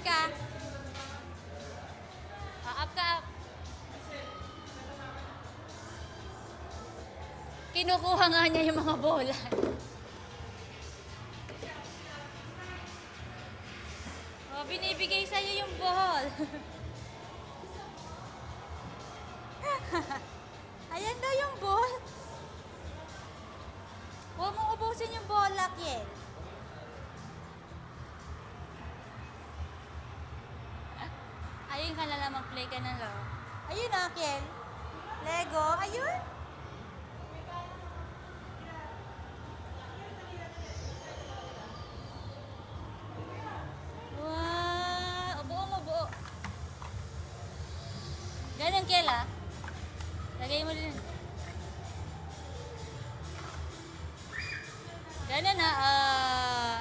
ka. Up ka, up. Kinukuha nga niya yung mga bola. Oh, binibigay sa'yo yung ball. Ayan daw yung ball. Huwag mong ubusin yung bola, Kiel. Ayun ka na lang, mag-play ka na lang. Ayun na, Kiel. Lego, ayun. Wow, buo mo, buo. Ganun, Kiel, ah. Lagay mo din. Ganun, ah.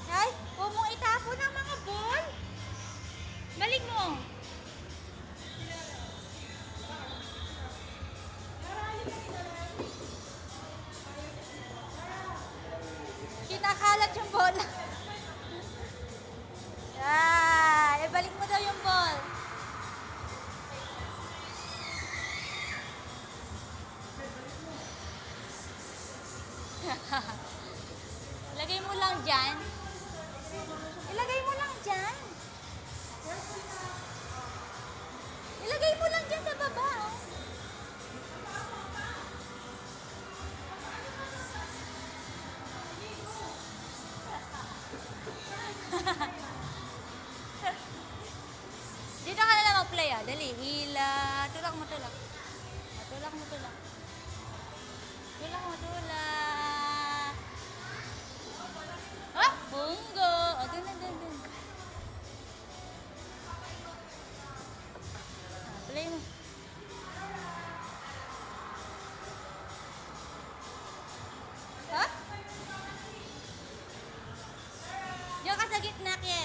Ay, huwag mong itapon ang mga ball. Balik mo. Kinakalat yung bola. Balik mo daw yung ball. Ilagay mo lang dyan. Ilagay mo lang dyan. Ilagay mo lang dyan sa baba, oh. Dito ka na lang mag-play, ah. Dali, hila. Tulak mo, tulak. Tulak mo, tulak.